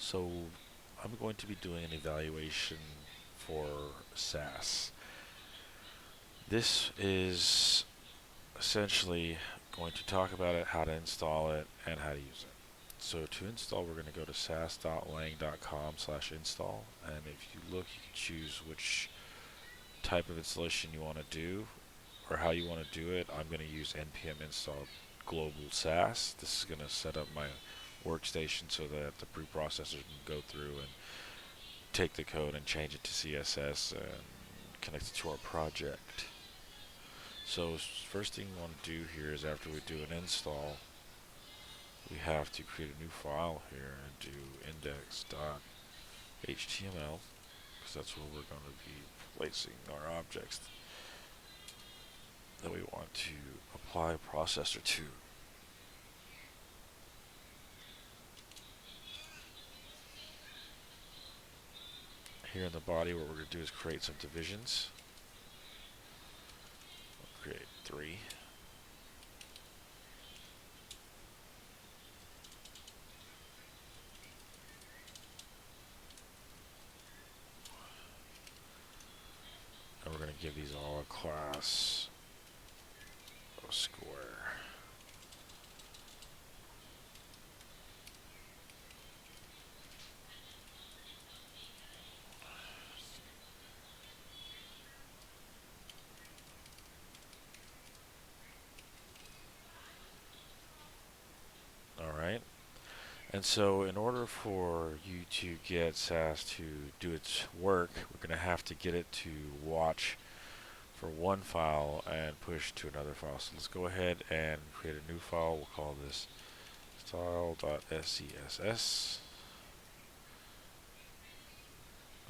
So I'm going to be doing an evaluation for Scss. This is essentially going to talk about it, how to install it, and how to use it. So to install, we're going to go to sas.lang.com/install, and if you look, you can choose which type of installation you want to do or how you want to do it. I'm going to use npm install global Scss. This is going to set up my workstation so that the preprocessor can go through and take the code and change it to CSS and connect it to our project. So first thing we want to do here is after we do an install, we have to create a new file here and do index.html because that's where we're going to be placing our objects that we want to apply processor to. Here in the body, what we're going to do is create some divisions. We'll create 3. And we're going to give these all a class of square. Alright. And so in order for you to get Scss to do its work, we're going to have to get it to watch for one file and push to another file. So let's go ahead and create a new file. We'll call this style.scss.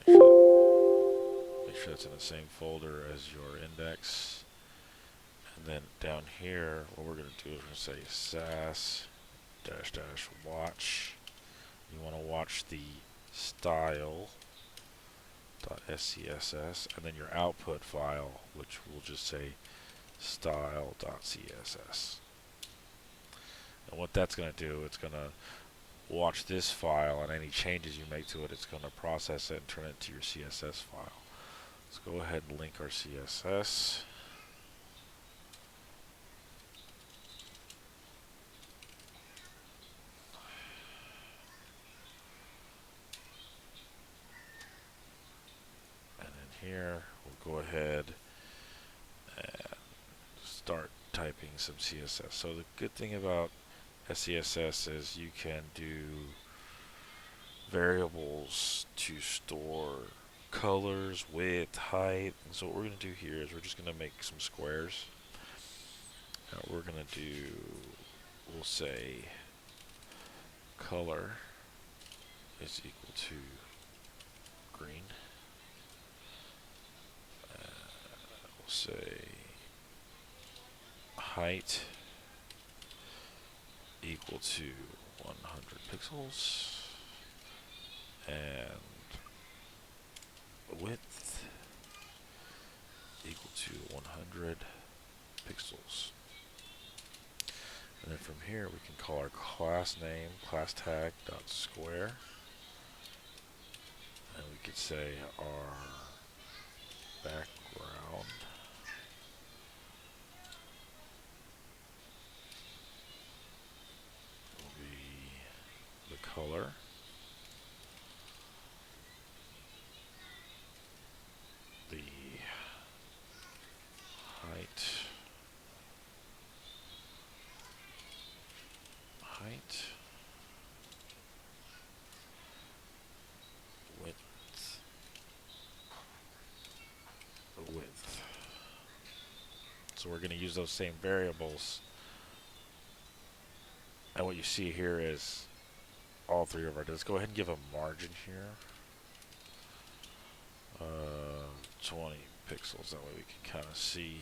Make sure that's in the same folder as your index. And then down here, what we're going to do is we're going to say Scss --watch. You want to watch the style.scss, and then your output file, which will just say style.css. And what that's going to do, it's going to watch this file, and any changes you make to it, it's going to process it and turn it into your CSS file. Let's go ahead and link our CSS. And in here, we'll go ahead and start typing some CSS. So the good thing about SCSS is you can do variables to store colors, width, height. And so what we're going to do here is we're just going to make some squares. Now what we're going to do, we'll say color is equal to green. We'll say height equal to 100 pixels and width equal to 100 pixels. And then from here we can call our class name class tag dot square, and we could say our background will be the color. The height, width. So we're going to use those same variables. And what you see here is all 3 of our. Let's go ahead and give a margin here. 20 pixels. That way we can kind of see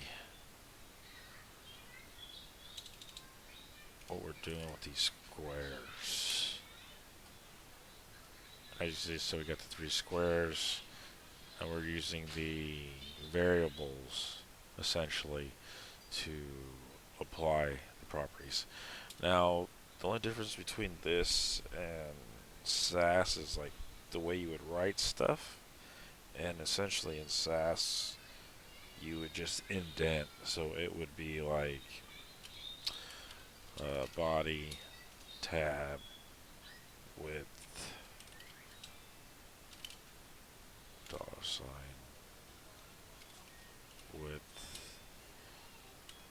what we're doing with these squares. As you see, so we got the 3 squares, and we're using the variables essentially to apply the properties. Now, the only difference between this and Sass is like the way you would write stuff, and essentially in Sass you would just indent. So it would be like body tab width $sign width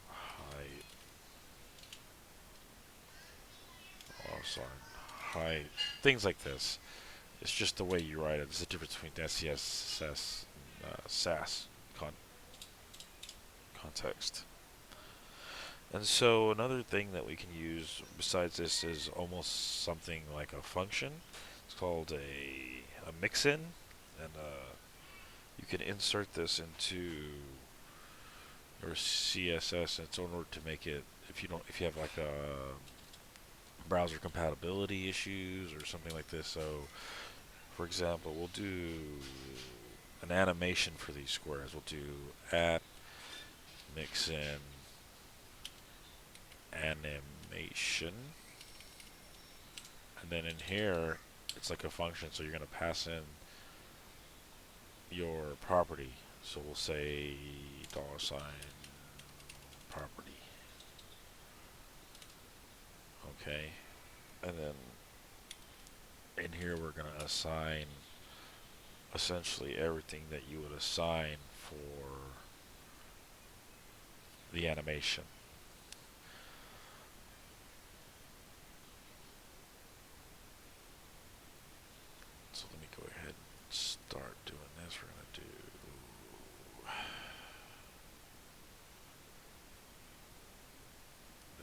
height $sign height, things like this. It's just the way you write it. There's a difference between SCS, and Sass context. And so another thing that we can use besides this is almost something like a function. It's called a mix-in, and you can insert this into your CSS. It's in order to make it, if you have like a browser compatibility issues or something like this. So, for example, we'll do an animation for these squares. We'll do at mix-in animation, and then in here it's like a function, so you're going to pass in your property. So we'll say $sign property, okay, and then in here we're going to assign essentially everything that you would assign for the animation. So let me go ahead and start doing this. We're going to do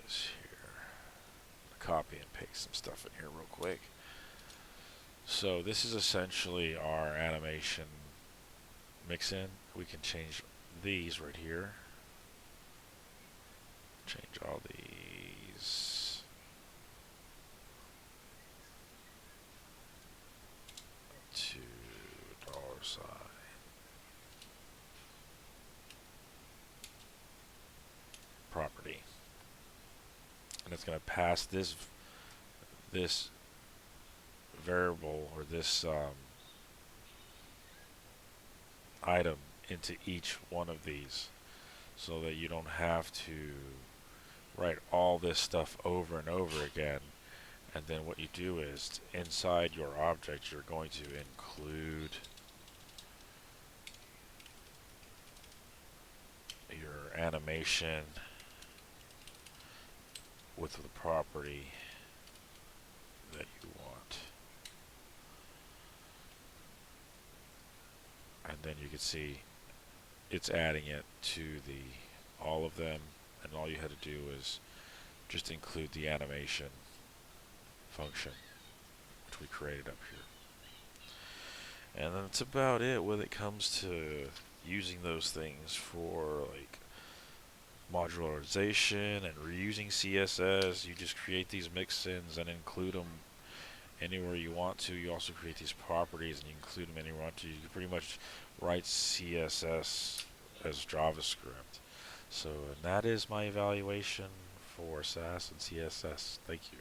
this here. Copy and paste some stuff in here real quick. So this is essentially our animation mix-in. We can change these right here. Change all these to $sign property, and it's going to pass this variable, or this item, into each one of these, so that you don't have to write all this stuff over and over again. And then what you do is, inside your object, you're going to include your animation with the property that you want. And then you can see it's adding it to all of them, and all you had to do is just include the animation function, which we created up here. And that's about it when it comes to using those things for like modularization and reusing CSS. You just create these mix-ins and include them anywhere you want to. You also create these properties and you include them anywhere you want to. You can pretty much write CSS as JavaScript. So, and that is my evaluation for Sass and CSS. Thank you.